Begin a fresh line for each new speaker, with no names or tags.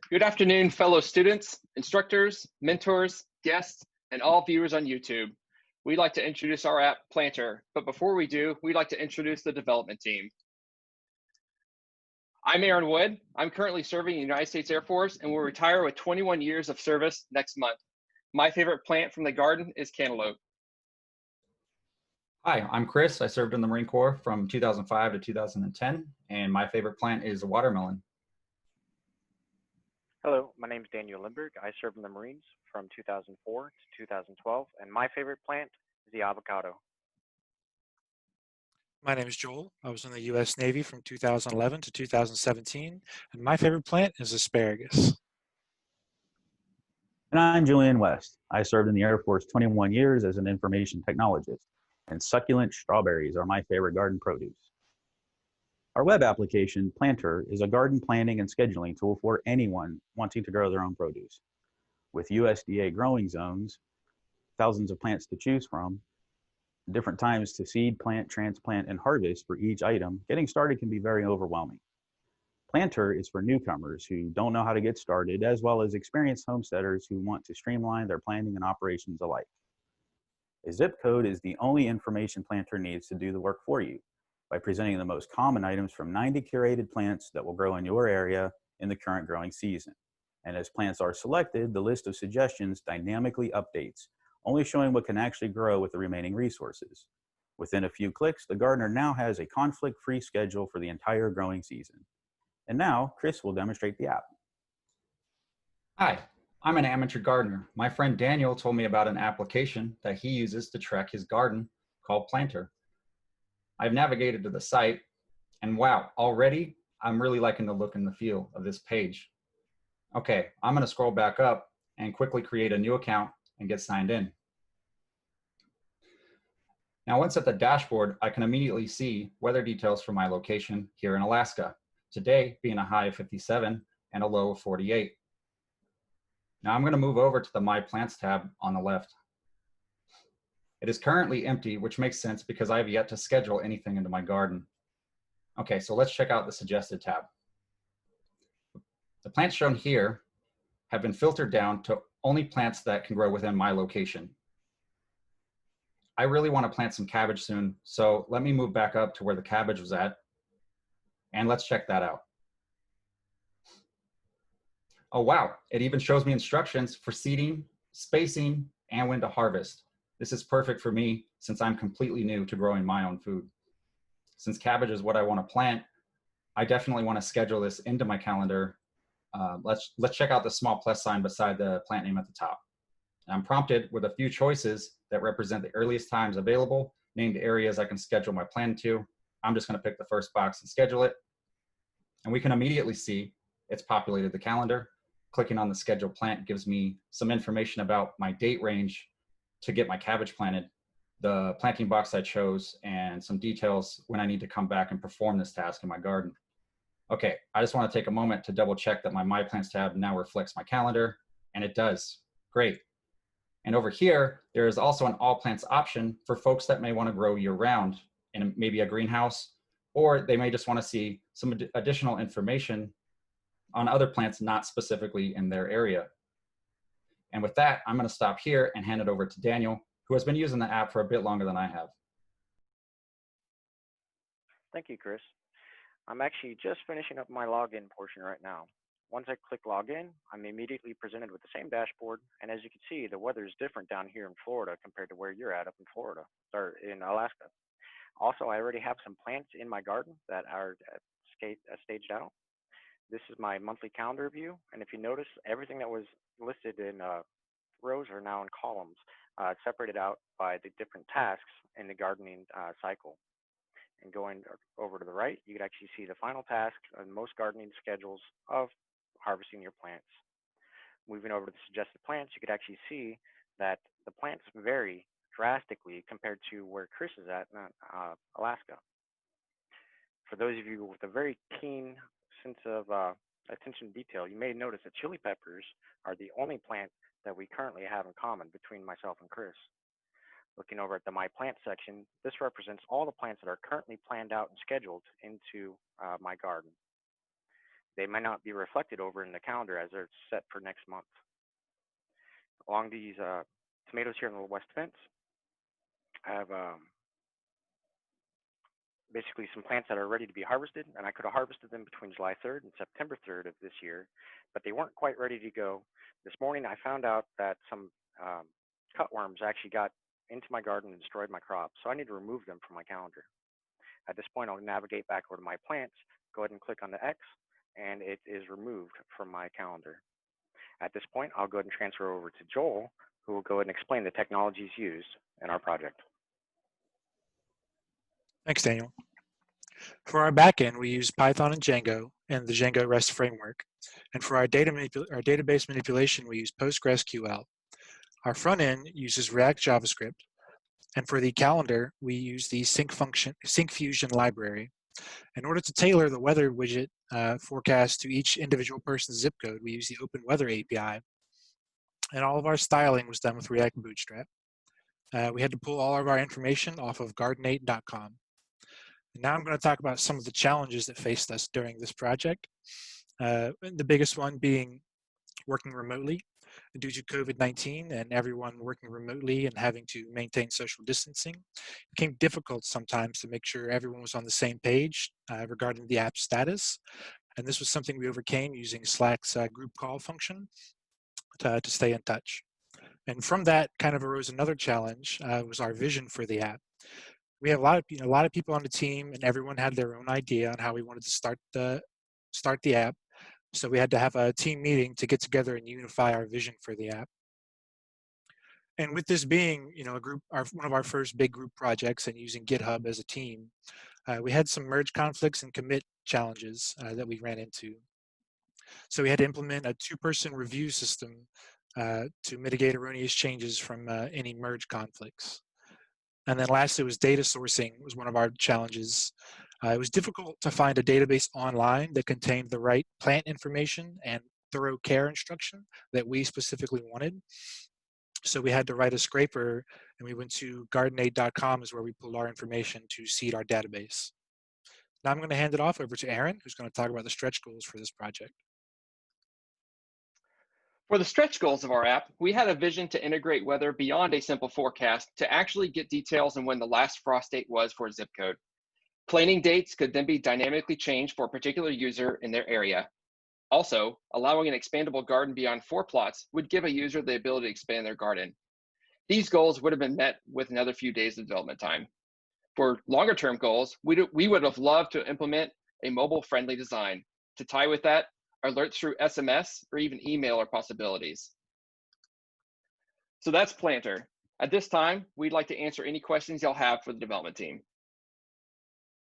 Good afternoon, fellow students, instructors, mentors, guests, and all viewers on YouTube. We'd like to introduce our app, Planter, but before we do, we'd like to introduce the development team. I'm Aaron Wood. I'm currently serving in the United States Air Force and will retire with 21 years of service next month. My favorite plant from the garden is cantaloupe.
Hi, I'm Chris. I served in the Marine Corps from 2005 to 2010, and my favorite plant is watermelon.
Hello, my name is Daniel Lindberg. I served in the Marines from 2004 to 2012, and my favorite plant is the avocado.
My name is Joel. I was in the U.S. Navy from 2011 to 2017, and my favorite plant is asparagus.
And I'm Julian West. I served in the Air Force 21 years as an information technologist, and succulent strawberries are my favorite garden produce. Our web application, Planter, is a garden planning and scheduling tool for anyone wanting to grow their own produce. With USDA growing zones, thousands of plants to choose from, different times to seed, plant, transplant, and harvest for each item, getting started can be very overwhelming. Planter is for newcomers who don't know how to get started, as well as experienced homesteaders who want to streamline their planning and operations alike. A zip code is the only information Planter needs to do the work for you by presenting the most common items from 90 curated plants that will grow in your area in the current growing season. And as plants are selected, the list of suggestions dynamically updates, only showing what can actually grow with the remaining resources. Within a few clicks, the gardener now has a conflict-free schedule for the entire growing season. And now, Chris will demonstrate the app.
Hi, I'm an amateur gardener. My friend Daniel told me about an application that he uses to track his garden called Planter. I've navigated to the site, and wow, already I'm really liking the look and the feel of this page. Okay, I'm going to scroll back up and quickly create a new account and get signed in. Now, once at the dashboard, I can immediately see weather details for my location here in Alaska. Today being a high of 57 and a low of 48. Now I'm going to move over to the My Plants tab on the left. It is currently empty, which makes sense because I have yet to schedule anything into my garden. Okay, so let's check out the Suggested tab. The plants shown here have been filtered down to only plants that can grow within my location. I really want to plant some cabbage soon, so let me move back up to where the cabbage was at, and let's check that out. Oh wow, it even shows me instructions for seeding, spacing, and when to harvest. This is perfect for me since I'm completely new to growing my own food. Since cabbage is what I want to plant, I definitely want to schedule this into my calendar. Let's check out the small plus sign beside the plant name at the top. I'm prompted with a few choices that represent the earliest times available, named areas I can schedule my plan to. I'm just going to pick the first box and schedule it. And we can immediately see it's populated the calendar. Clicking on the scheduled plant gives me some information about my date range to get my cabbage planted, the planting box I chose, and some details when I need to come back and perform this task in my garden. Okay, I just want to take a moment to double check that my Plants tab now reflects my calendar, and it does. Great. And over here, there is also an all plants option for folks that may want to grow year round in maybe a greenhouse, or they may just want to see some additional information on other plants not specifically in their area. And with that, I'm going to stop here and hand it over to Daniel, who has been using the app for a bit longer than I have.
Thank you, Chris. I'm actually just finishing up my login portion right now. Once I click login, I'm immediately presented with the same dashboard, and as you can see, the weather is different down here in Florida compared to where you're at up in Florida, or in Alaska. Also, I already have some plants in my garden that are staged out. This is my monthly calendar view, and if you notice, everything that was listed in rows are now in columns, separated out by the different tasks in the gardening cycle. And going over to the right, you can actually see the final task and most gardening schedules of harvesting your plants. Moving over to the suggested plants, you could actually see that the plants vary drastically compared to where Chris is at in Alaska. For those of you with a very keen sense of attention to detail, you may notice that chili peppers are the only plant that we currently have in common between myself and Chris. Looking over at the My Plant section, this represents all the plants that are currently planned out and scheduled into my garden. they might not be reflected over in the calendar as they're set for next month. Along these tomatoes here on the west fence, I have basically some plants that are ready to be harvested, and I could have harvested them between July 3rd and September 3rd of this year, but they weren't quite ready to go. This morning I found out that some cutworms actually got into my garden and destroyed my crops, so I need to remove them from my calendar. At this point, I'll navigate back over to my plants, go ahead and click on the X, and it is removed from my calendar. At this point, I'll go ahead and transfer over to Joel, who will go ahead and explain the technologies used in our project.
Thanks, Daniel. For our backend, we use Python and Django and the Django REST framework. And for our database manipulation, we use PostgreSQL. Our front end uses React JavaScript. And for the calendar, we use the SyncFusion library. In order to tailor the weather widget forecast to each individual person's zip code, we use the Open Weather API. And all of our styling was done with React Bootstrap. We had to pull all of our information off of garden8.com. Now I'm going to talk about some of the challenges that faced us during this project. The biggest one being working remotely. Due to COVID-19 and everyone working remotely and having to maintain social distancing, it became difficult sometimes to make sure everyone was on the same page regarding the app status. And this was something we overcame using Slack's group call function to stay in touch. And from that kind of arose another challenge, was our vision for the app. We have a lot of people on the team, and everyone had their own idea on how we wanted to start the app. So we had to have a team meeting to get together and unify our vision for the app. And with this being, one of our first big group projects and using GitHub as a team, we had some merge conflicts and commit challenges that we ran into. So we had to implement a 2-person review system to mitigate erroneous changes from any merge conflicts. And then lastly was data sourcing was one of our challenges. It was difficult to find a database online that contained the right plant information and thorough care instruction that we specifically wanted. So we had to write a scraper, and we went to garden8.com is where we pulled our information to seed our database. Now I'm going to hand it off over to Aaron, who's going to talk about the stretch goals for this project.
For the stretch goals of our app, we had a vision to integrate weather beyond a simple forecast to actually get details on when the last frost date was for a zip code. Planting dates could then be dynamically changed for a particular user in their area. Also, allowing an expandable garden beyond 4 plots would give a user the ability to expand their garden. These goals would have been met with another few days of development time. For longer term goals, we would have loved to implement a mobile-friendly design. To tie with that, alerts through SMS or even email are possibilities. So that's Planter. At this time, we'd like to answer any questions y'all have for the development team.